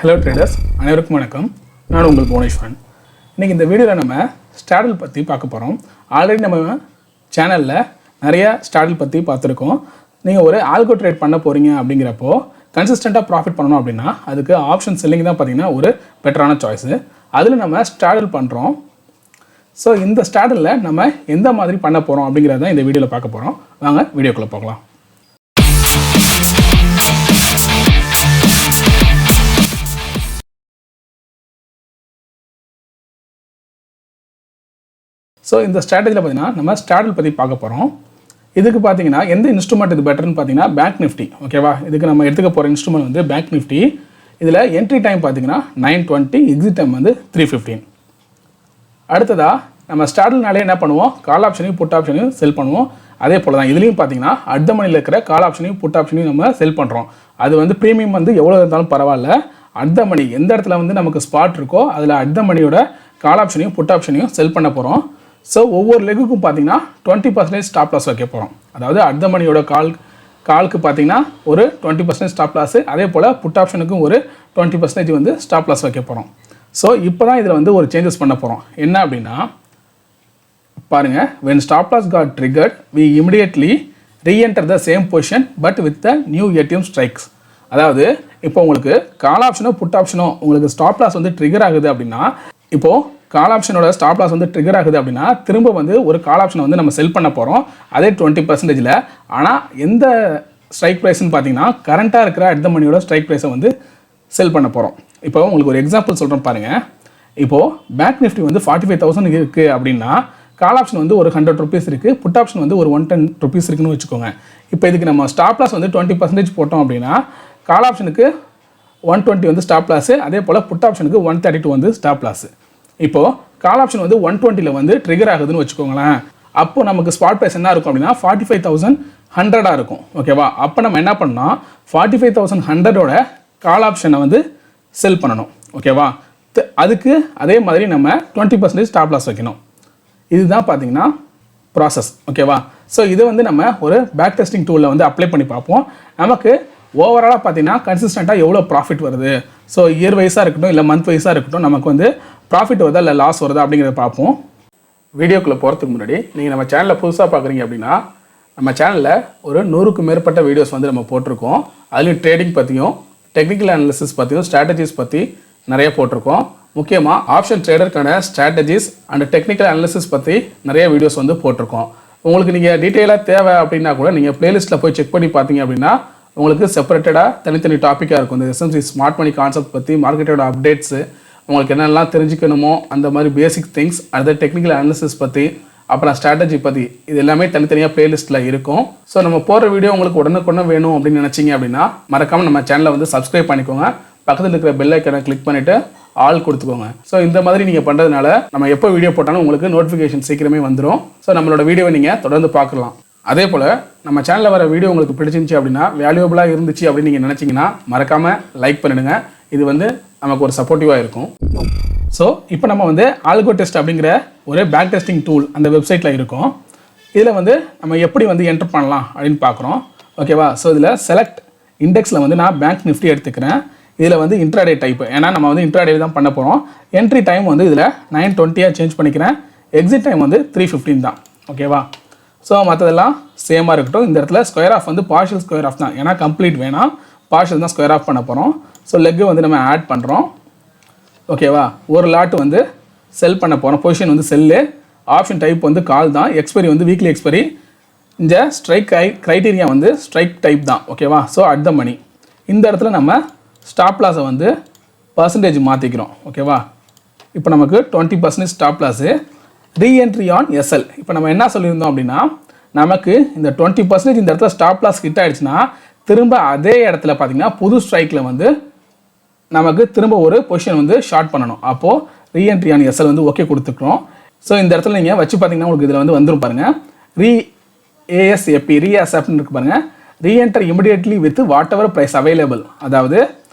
Hello traders, அனைவருக்கும் வணக்கம். நான் உங்கள் புவனேஸ்வரன். இன்றைக்கி இந்த வீடியோவில் நம்ம ஸ்ட்ராடல் பற்றி பார்க்க போகிறோம். ஆல்ரெடி நம்ம சேனலில் நிறைய ஸ்ட்ராடல் பற்றி பார்த்துருக்கோம். நீங்கள் ஒரு ஆல்கோ ட்ரேட் பண்ண போகிறீங்க அப்படிங்கிறப்போ கன்சிஸ்டண்ட்டாக ப்ராஃபிட் பண்ணணும் அப்படின்னா அதுக்கு ஆப்ஷன் செல்லிங் தான் பார்த்திங்கன்னா ஒரு பெட்டரான சாய்ஸு. அதில் நம்ம ஸ்ட்ராடல் பண்ணுறோம். ஸோ இந்த ஸ்ட்ராடலில் நம்ம எந்த மாதிரி பண்ண போகிறோம் அப்படிங்கிறத இந்த வீடியோவில் பார்க்க போகிறோம். வாங்க வீடியோக்குள்ளே போகலாம். ஸோ இந்த ஸ்ட்ராட்டஜியில் பார்த்தீங்கன்னா நம்ம ஸ்ட்ராடல் பற்றி பார்க்க போகிறோம். இதுக்கு பார்த்தீங்கன்னா எந்த இன்ஸ்ட்ருமெண்ட் இது பெட்டர்னு பார்த்தீங்கன்னா பேங்க் நிஃப்டி. ஓகேவா, இதுக்கு நம்ம எடுத்துக்க போகிற இன்ஸ்ட்ருமெண்ட் வந்து பேங்க் நிஃப்டி. இதில் என்ட்ரி டைம் பார்த்தீங்கன்னா 9:20, எக்ஸிட் டைம் வந்து 3:15. அடுத்ததாக நம்ம ஸ்ட்ராடல்னாலே என்ன பண்ணுவோம், கால் ஆப்ஷனையும் புட் ஆப்ஷனையும் செல் பண்ணுவோம். அதே போல் தான் இதுலேயும் பார்த்தீங்கன்னா அடுத்த மணியில் இருக்கிற கால் ஆப்ஷனையும் புட் ஆப்ஷனையும் நம்ம செல் பண்ணுறோம். அது வந்து ப்ரீமியம் வந்து எவ்வளோ இருந்தாலும் பரவாயில்ல, அடுத்த மணி எந்த இடத்துல வந்து நமக்கு ஸ்பாட் இருக்கோ அதில் அடுத்த மணியோட கால் ஆப்ஷனையும் புட் ஆப்ஷனையும் செல் பண்ண போகிறோம். ஸோ ஒவ்வொரு லெக்குக்கும் பார்த்தீங்கன்னா 20% ஸ்டாப் லாஸ் வைக்க போகிறோம். அதாவது அடுத்த மணியோட காலுக்கு பார்த்தீங்கன்னா ஒரு 20% ஸ்டாப் லாஸு, அதே போல் புட் ஆப்ஷனுக்கும் ஒரு 20% வந்து ஸ்டாப் லாஸ் வைக்க போகிறோம். ஸோ இப்போ தான் இதில் வந்து ஒரு சேஞ்சஸ் பண்ண போகிறோம். என்ன அப்படின்னா பாருங்கள், when stop loss got triggered we immediately re-enter the same position but with the new ATM strikes. அதாவது இப்போ உங்களுக்கு கால் ஆப்ஷனோ புட் ஆப்ஷனோ உங்களுக்கு ஸ்டாப் லாஸ் வந்து ட்ரிகர் ஆகுது அப்படின்னா, இப்போது கால் ஆப்ஷனோட ஸ்டாப் லாஸ் வந்து ட்ரிகர் ஆகுது அப்படின்னா திரும்ப வந்து ஒரு கால் ஆப்ஷனை வந்து நம்ம செல் பண்ண போகிறோம். அதே 20%. ஆனால் எந்த ஸ்ட்ரைக் ப்ரைஸ்ன்னு பார்த்தீங்கன்னா கரண்ட்டாக இருக்கிற அடுத்த மணியோட ஸ்ட்ரைக் ப்ரைஸை வந்து செல் பண்ண போகிறோம். இப்போ உங்களுக்கு ஒரு எக்ஸாம்பிள் சொல்கிறேன் பாருங்கள். இப்போது பேங்க் நிஃப்டி வந்து 45,000 இருக்குது அப்படின்னா கால் ஆப்ஷன் வந்து ஒரு 100 rupees இருக்குது, புட் ஆப்ஷன் வந்து ஒரு 110 rupees இருக்குன்னு வச்சுக்கோங்க. இப்போ இதுக்கு நம்ம ஸ்டாப் லாஸ் வந்து 20% போட்டோம் அப்படின்னா கால் ஆப்ஷனுக்கு 120 வந்து ஸ்டாப் லாஸு, அதே போல் புட் ஆப்ஷனுக்கு 132 வந்து ஸ்டாப் லாஸு. இப்போது கால் ஆப்ஷன் வந்து 120 வந்து ட்ரிகர் ஆகுதுன்னு வச்சுக்கோங்களேன். அப்போ நமக்கு ஸ்பாட் ப்ரைஸ் என்ன இருக்கும் அப்படின்னா 45,100 இருக்கும். ஓகேவா, அப்போ நம்ம என்ன பண்ணோம், 45,100 கால் ஆப்ஷனை வந்து செல் பண்ணணும். ஓகேவா, அதுக்கு அதே மாதிரி நம்ம 20% ஸ்டாப் லாஸ் வைக்கணும். இதுதான் பார்த்தீங்கன்னா ப்ராசஸ். ஓகேவா, ஸோ இதை வந்து நம்ம ஒரு பேக் டெஸ்டிங் டூலில் வந்து அப்ளை பண்ணி பார்ப்போம். நமக்கு ஓவராலாக பார்த்தீங்கன்னா கன்சிஸ்டண்ட்டாக எவ்வளோ ப்ராஃபிட் வருது, ஸோ இயர் வைஸாக இருக்கட்டும் இல்லை மந்த் வைஸாக இருக்கட்டும், நமக்கு வந்து ப்ராஃபிட் வருதா இல்லை லாஸ் வருதா அப்படிங்கிறத பார்ப்போம். வீடியோக்குள்ளே போகிறதுக்கு முன்னாடி நீங்கள் நம்ம சேனலில் புதுசாக பார்க்குறீங்க அப்படின்னா நம்ம சேனலில் ஒரு 100க்கும் மேற்பட்ட வீடியோஸ் வந்து நம்ம போட்டிருக்கோம். அதுலேயும் ட்ரேடிங் பற்றியும் டெக்னிக்கல் அனாலிசிஸ் பற்றியும் ஸ்ட்ராட்டஜிஸ் பற்றி நிறைய போட்டிருக்கோம். முக்கியமாக ஆப்ஷன் ட்ரேடருக்கான ஸ்ட்ராட்டஜிஸ் அண்ட் டெக்னிக்கல் அனாலிசிஸ் பற்றி நிறைய வீடியோஸ் வந்து போட்டிருக்கோம். உங்களுக்கு நீங்கள் டீட்டெயிலாக தேவை அப்படின்னா கூட நீங்கள் ப்ளேலிஸ்ட்டில் போய் செக் பண்ணி பார்த்தீங்க அப்படின்னா உங்களுக்கு செப்பரேட்டடாக தனித்தனி டாப்பிக்காக இருக்கும். இந்த எஸ்எம்சி ஸ்மார்ட் மணி கான்செப்ட் பற்றி, மார்க்கெட்டோட அப்டேட்ஸு, உங்களுக்கு என்னெல்லாம் தெரிஞ்சுக்கணுமோ அந்த மாதிரி பேசிக் திங்ஸ், அது டெக்னிக்கல் அனாலிசிஸ் பற்றி, அப்புறம் ஸ்ட்ராட்டஜி பற்றி, இது எல்லாமே தனித்தனியாக ப்ளேலிஸ்ட்டில் இருக்கும். ஸோ நம்ம போகிற வீடியோ உங்களுக்கு உடனுக்குடனே வேணும் அப்படின்னு நினச்சிங்க அப்படின்னா மறக்காமல் நம்ம சேனலை வந்து சப்ஸ்கிரைப் பண்ணிக்கோங்க. பக்கத்தில் இருக்கிற பெல் ஐக்கனை கிளிக் பண்ணிவிட்டு ஆல் கொடுத்துக்கோங்க. ஸோ இந்த மாதிரி நீங்கள் பண்ணுறதுனால நம்ம எப்போ வீடியோ போட்டாலும் உங்களுக்கு நோட்டிஃபிகேஷன் சீக்கிரமே வந்துடும். ஸோ நம்மளோட வீடியோவை நீங்கள் தொடர்ந்து பார்க்கலாம். அதே போல் நம்ம சேனலில் வர வீடியோ உங்களுக்கு பிடிச்சிருந்துச்சி அப்படின்னா, வேல்யூபிளாக இருந்துச்சு அப்படின்னு நீங்கள் நினச்சிங்கன்னா மறக்காமல் லைக் பண்ணிடுங்க. இது வந்து நமக்கு ஒரு சப்போர்ட்டிவாக இருக்கும். ஸோ இப்போ நம்ம வந்து ஆல்கோ டெஸ்ட் அப்படிங்கிற ஒரு பேக் டெஸ்டிங் டூல் அந்த வெப்சைட்டில் இருக்கும். இதில் வந்து நம்ம எப்படி வந்து என்டர் பண்ணலாம் அப்படின்னு பார்க்குறோம். ஓகேவா, ஸோ இதில் செலக்ட் இண்டெக்ஸில் வந்து நான் பேங்க் நிஃப்டி எடுத்துக்கிறேன். இதில் வந்து இன்ட்ராடே டைப், ஏன்னா நம்ம வந்து இன்ட்ராடே தான் பண்ண போகிறோம். என்ட்ரி டைம் வந்து இதில் 9:20 சேஞ்ச் பண்ணிக்கிறேன். எக்ஸிட் டைம் வந்து 3:15 தான். ஓகேவா, ஸோ மற்றதெல்லாம் சேமாக இருக்கட்டும். இந்த இடத்துல ஸ்கொயர் ஆஃப் வந்து பார்ஷியல் ஸ்கொயர் ஆஃப் தான், ஏன்னா கம்ப்ளீட் வேணாம், பார்ஷியல் தான் ஸ்கொயர் ஆஃப் பண்ண போகிறோம். ஸோ லெக்கு வந்து நம்ம ஆட் பண்ணுறோம். ஓகேவா, ஒரு லாட் வந்து செல் பண்ண போகிறோம். பொசிஷன் வந்து செல்லு, ஆப்ஷன் டைப் வந்து கால் தான், எக்ஸ்பைரி வந்து வீக்லி எக்ஸ்பைரி. இந்த ஸ்ட்ரைக் க்ரைட்டீரியா வந்து ஸ்ட்ரைக் டைப் தான். ஓகேவா, ஸோ அட் த மணி இந்த இடத்துல நம்ம ஸ்டாப் லாஸை வந்து பர்சன்டேஜ் மாற்றிக்கிறோம். ஓகேவா, இப்போ நமக்கு 20% stop loss. Reentry on SL. இப்போ நம்ம என்ன சொல்லியிருந்தோம் அப்படின்னா, நமக்கு இந்த 20% இந்த இடத்துல ஸ்டாப் லாஸ் ஹிட் ஆகிடுச்சுன்னா திரும்ப அதே இடத்துல பார்த்திங்கன்னா புது ஸ்ட்ரைக்கில் வந்து நமக்கு திரும்ப ஒரு பொசிஷன் வந்து ஷார்ட் பண்ணணும். அப்போது ரீஎன்ட்ரி ஆன் எஸ்எல் வந்து ஓகே கொடுத்துக்கிறோம். ஸோ இந்த இடத்துல நீங்கள் வச்சு பார்த்தீங்கன்னா உங்களுக்கு இதில் வந்து வந்துடும் பாருங்கள், ஏஎஸ்ஏபி ரீஅசப்ட்னு இருக்கு பாருங்கள். Reenter immediately with whatever price available. அதாவது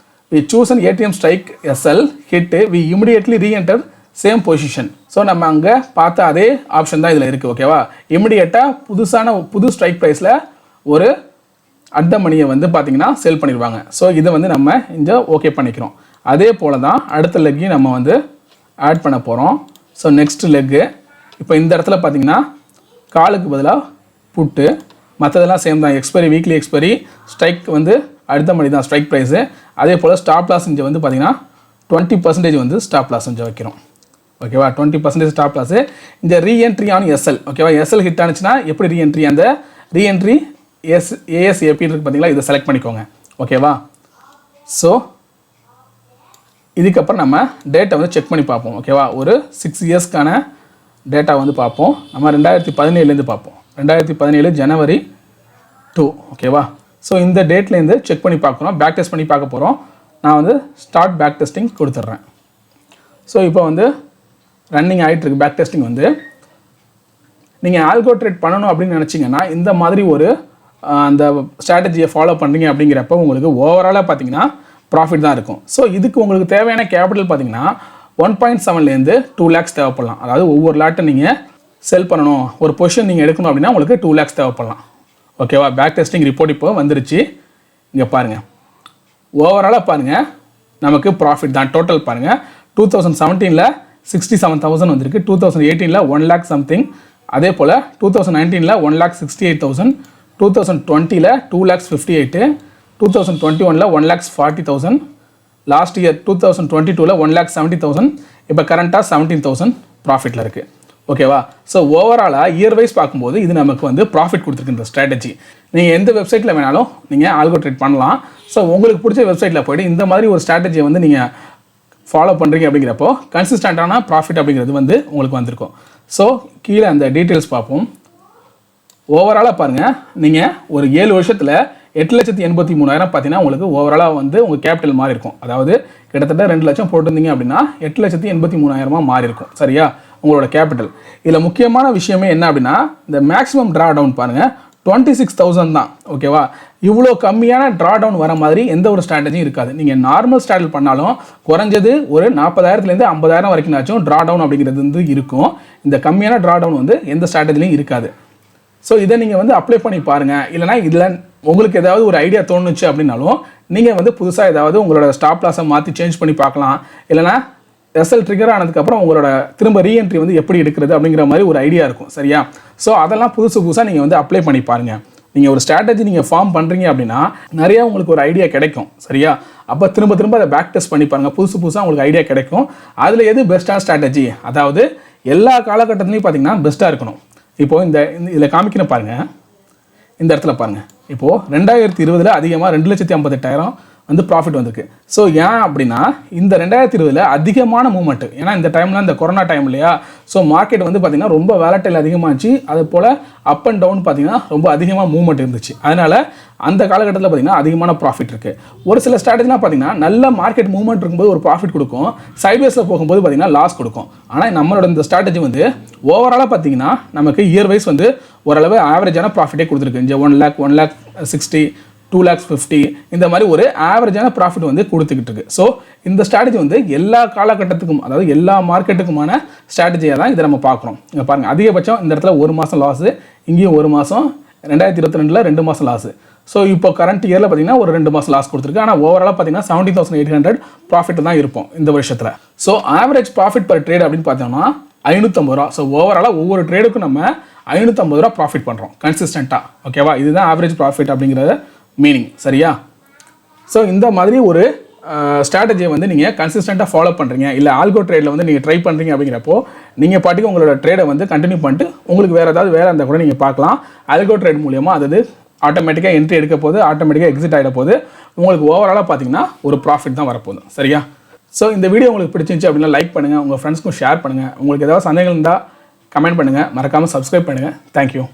we choose an ATM strike SL hit, we immediately re-enter same position. So நம்ம அங்கே பார்த்த அதே ஆப்ஷன் தான் இதில் இருக்குது. ஓகேவா, இமிடியேட்டாக புது ஸ்ட்ரைக் ப்ரைஸில் ஒரு அடுத்த மணியை வந்து பார்த்திங்கன்னா செல் பண்ணிடுவாங்க. ஸோ இதை வந்து நம்ம இங்கே ஓகே பண்ணிக்கிறோம். அதே போல் தான் அடுத்த லெக்கையும் நம்ம வந்து ஆட் பண்ண போகிறோம். ஸோ நெக்ஸ்ட் லெக்கு இப்போ இந்த இடத்துல பார்த்தீங்கன்னா காலுக்கு பதிலாக புட்டு, மற்றதெல்லாம் சேம் தான். எக்ஸ்பைரி வீக்லி எக்ஸ்பைரி, ஸ்ட்ரைக் வந்து அடுத்த மாதிரி தான் ஸ்ட்ரைக் ப்ரைஸு. அதே போல் ஸ்டாப் லாஸ் இங்கே வந்து பார்த்திங்கன்னா 20% வந்து ஸ்டாப் லாஸ் கொஞ்சம் வைக்கிறோம். ஓகேவா, 20% ஸ்டாப் லாஸு. இந்த ரீஎன்ட்ரி ஆன் எஸ்எல், ஓகேவா, எஸ்எல் ஹிட் ஆனிச்சுன்னா எப்படி ரீஎன்ட்ரி, அந்த ரீஎன்ட்ரி ஏஎஸ்ஏபி இருக்குது பார்த்தீங்களா, இதை செலக்ட் பண்ணிக்கோங்க. ஓகேவா, ஸோ இதுக்கப்புறம் நம்ம டேட்டை வந்து செக் பண்ணி பார்ப்போம். ஓகேவா, ஒரு 6 இயர்ஸ்க்கான டேட்டா வந்து பார்ப்போம். நம்ம 2017 பார்ப்போம். 2017 ஜனவரி 2. ஓகேவா, ஸோ இந்த டேட்லேருந்து செக் பண்ணி பார்க்குறோம், பேக் டெஸ்ட் பண்ணி பார்க்க போகிறோம். நான் வந்து ஸ்டார்ட் பேக் டெஸ்டிங் கொடுத்துட்றேன். ஸோ இப்போ வந்து ரன்னிங் ஆகிட்டுருக்கு பேக் டெஸ்டிங். வந்து நீங்கள் ஆல்கோ ட்ரேட் பண்ணணும் அப்படின்னு நினச்சிங்கன்னா இந்த மாதிரி ஒரு அந்த ஸ்ட்ராட்டஜியை ஃபாலோ பண்ணுறீங்க அப்படிங்கிறப்ப உங்களுக்கு ஓவராலாக பார்த்தீங்கன்னா ப்ராஃபிட் தான் இருக்கும். ஸோ இதுக்கு உங்களுக்கு தேவையான கேபிட்டல் பார்த்தீங்கன்னா 1.7லேருந்து 2 lakhs தேவைப்படலாம். அதாவது ஒவ்வொரு லாட்டை நீங்கள் செல் பண்ணணும், ஒரு பொசிஷன் நீங்கள் எடுக்கணும் அப்படின்னா உங்களுக்கு 2 lakhs தேவைப்படலாம். ஓகேவா, பேக் டெஸ்டிங் ரிப்போர்ட் இப்போ வந்துருச்சு. இங்கே பாருங்கள், ஓவராலாக பாருங்கள் நமக்கு ப்ராஃபிட் தான். டோட்டல் பாருங்கள், 2017 67,000 வந்திருக்கு, 2018 1 lakh சம்திங், அதே போல் 2019 1,68,000, 2020 2,58,000, 2021 1,40,000, லாஸ்ட் இயர் 2022 1,70,000, இப்போ கரண்ட்டாக 17,000 ப்ராஃபிட்டில் இருக்குது. ஓகேவா, ஸோ ஓவராலாக இயர் வைஸ் பார்க்கும்போது இது நமக்கு வந்து ப்ராஃபிட் கொடுத்துருக்கு இந்த ஸ்ட்ராட்டஜி. நீங்கள் எந்த வெப்சைட்டில் வேணாலும் நீங்கள் ஆல்கோ ட்ரேட் பண்ணலாம். ஸோ உங்களுக்கு பிடிச்ச வெப்சைட்டில் போய்ட்டு இந்த மாதிரி ஒரு ஸ்ட்ராட்டஜியை வந்து நீங்கள் ஃபாலோ பண்ணுறீங்க அப்படிங்கிறப்போ கன்சிஸ்டண்ட்டான ப்ராஃபிட் அப்படிங்கிறது வந்து உங்களுக்கு வந்திருக்கும். ஸோ கீழே அந்த டீட்டெயில்ஸ் பார்ப்போம். ஓவராலாக பாருங்கள், நீங்கள் ஒரு 7 வருஷத்தில் 8,83,000 பார்த்தீங்கன்னா உங்களுக்கு ஓவராலாக வந்து உங்கள் கேபிட்டல் மாறி இருக்கும். அதாவது கிட்டத்தட்ட 2 லட்சம் போட்டிருந்தீங்க அப்படின்னா 8,83,000 மாறி இருக்கும். சரியா, உங்களோட கேபிட்டல். இதில் முக்கியமான விஷயமே என்ன அப்படின்னா இந்த மேக்ஸிமம் ட்ரா டவுன் பாருங்கள் 26,000 தான். ஓகேவா, இவ்வளோ கம்மியான ட்ரா டவுன் வர மாதிரி எந்த ஒரு ஸ்ட்ராட்டஜியும் இருக்காது. நீங்கள் நார்மல் ஸ்ட்ராட்டல் பண்ணாலும் குறைஞ்சது ஒரு 40,000லேருந்து 50,000 வரைக்கும்னாச்சும் ட்ரா டவுன் அப்படிங்கிறது வந்து இருக்கும். இந்த கம்மியான ட்ரா டவுன் வந்து எந்த ஸ்ட்ராட்டஜிலையும் இருக்காது. ஸோ இதை நீங்கள் வந்து அப்ளை பண்ணி பாருங்கள். இல்லைனா இதில் உங்களுக்கு ஏதாவது ஒரு ஐடியா தோணுச்சு அப்படின்னாலும் நீங்கள் வந்து புதுசாக ஏதாவது உங்களோட ஸ்டாப் லாஸை மாற்றி சேஞ்ச் பண்ணி பார்க்கலாம். இல்லைனா எஸ்எல் ட்ரிகர் ஆனதுக்கப்புறம் உங்களோட திரும்ப ரீஎன்ட்ரி வந்து எப்படி எடுக்கிறது அப்படிங்கிற மாதிரி ஒரு ஐடியா இருக்கும். சரியா, ஸோ அதெல்லாம் புதுசாக நீங்கள் வந்து அப்ளை பண்ணி பாருங்கள். நீங்கள் ஒரு ஸ்ட்ராட்டஜி நீங்கள் ஃபார்ம் பண்ணுறீங்க அப்படின்னா நிறையா உங்களுக்கு ஒரு ஐடியா கிடைக்கும். சரியா, அப்போ திரும்ப அதை பேக் டெஸ்ட் பண்ணி பாருங்கள். புதுசாக உங்களுக்கு ஐடியா கிடைக்கும். அதில் எது பெஸ்ட்டான ஸ்ட்ராட்டஜி, அதாவது எல்லா காலகட்டத்துலையும் பார்த்தீங்கன்னா பெஸ்ட்டாக இருக்கணும். இப்போது இதில் காமிக்கணும் பாருங்கள், இந்த இடத்துல பாருங்கள். இப்போது 2020 அதிகமாக 2,58,000 வந்து ப்ராஃபிட் வந்திருக்கு. ஸோ ஏன் அப்படின்னா இந்த 2020 அதிகமான மூவ்மெண்ட். ஏன்னா இந்த டைமில் இந்த கொரோனா டைம் இல்லையா, ஸோ மார்க்கெட் வந்து பார்த்திங்கன்னா ரொம்ப வேலட்டைல் அதிகமாகிச்சு. அது போல் அப் அண்ட் டவுன் பார்த்திங்கன்னா ரொம்ப அதிகமாக மூவ்மெண்ட் இருந்துச்சு. அதனால் அந்த காலகட்டத்தில் பார்த்திங்கன்னா அதிகமான ப்ராஃபிட் இருக்குது. ஒரு சில ஸ்ட்ராட்டஜிலாம் பார்த்திங்கன்னா நல்ல மார்க்கெட் மூவ்மெண்ட் இருக்கும்போது ஒரு ப்ராஃபிட் கொடுக்கும், சைட்வேஸில் போகும்போது பார்த்திங்கன்னா லாஸ் கொடுக்கும். ஆனால் நம்மளோட இந்த ஸ்ட்ராட்டஜி வந்து ஓவராலாக பார்த்திங்கன்னா நமக்கு இயர் வைஸ் வந்து ஓரளவு ஆவரேஜான ப்ராஃபிட்டே கொடுத்துருக்கு. இங்கே 1 lakh 1,60,000 2,50,000 இந்த மாதிரி ஒரு ஆவரேஜான ப்ராஃபிட் வந்து கொடுத்துக்கிட்டு இருக்கு. ஸோ இந்த ஸ்ட்ராட்டஜி வந்து எல்லா காலகட்டத்துக்கும், அதாவது எல்லா மார்க்கெட்டுக்குமான ஸ்ட்ராட்டஜியாக தான் இதை நம்ம பார்க்குறோம். இங்கே பாருங்கள், அதிகபட்சம் இந்த இடத்துல 1 மாதம் லாஸு, இங்கேயும் 1 மாதம், 2022 2 மாதம் லாஸு. ஸோ இப்போ கரண்ட் இயரில் பார்த்தீங்கன்னா ஒரு 2 மாதம் லாஸ் கொடுத்துருக்கு. ஆனால் ஓவராலாக பார்த்தீங்கன்னா 17,800 ப்ராஃபிட் தான் இருப்போம் இந்த வருஷத்தில். So average profit per trade அப்படின்னு பார்த்தோம்னா 550 ரூபா. ஸோ ஓவராலாக ஒவ்வொரு ட்ரேடுக்கும் நம்ம 550 ரூபா ப்ராஃபிட் பண்ணுறோம் கன்சிஸ்டண்ட்டாக. ஓகேவா, இதுதான் ஆவரேஜ் ப்ராஃபிட் அப்படிங்கிறத மீனிங். சரியா, ஸோ இந்த மாதிரி ஒரு ஸ்ட்ராட்டஜியை வந்து நீங்கள் கன்சிஸ்டண்ட்டாக ஃபாலோ பண்ணுறீங்க, இல்லை ஆல்கோ ட்ரேடில் வந்து நீங்கள் ட்ரை பண்ணுறீங்க அப்படிங்கிறப்போ நீங்கள் பாட்டுக்கு உங்களோட ட்ரேடை வந்து கண்டினியூ பண்ணிட்டு உங்களுக்கு வேறு ஏதாவது வேறு இருந்தால் கூட நீங்கள் பார்க்கலாம். ஆல்கோ ட்ரேட் மூலியமாக அதாவது ஆட்டோமேட்டிக்காக என்ட்ரி எடுக்க போது, ஆட்டோமேட்டிக்காக எக்ஸிட் ஆகிட போது, உங்களுக்கு ஓவராலாக பார்த்தீங்கன்னா ஒரு ப்ராஃபிட் தான் வரப்போகுது. சரியா, ஸோ இந்த வீடியோ உங்களுக்கு பிடிச்சிருந்துச்சு அப்படின்னா லைக் பண்ணுங்கள், உங்கள் ஃப்ரெண்ட்ஸ்க்கும் ஷேர் பண்ணுங்கள். உங்களுக்கு ஏதாவது சந்தேகம் இருந்தால் கமெண்ட் பண்ணுங்கள், மறக்காமல் சப்ஸ்கிரைப் பண்ணுங்கள். தேங்க்யூ.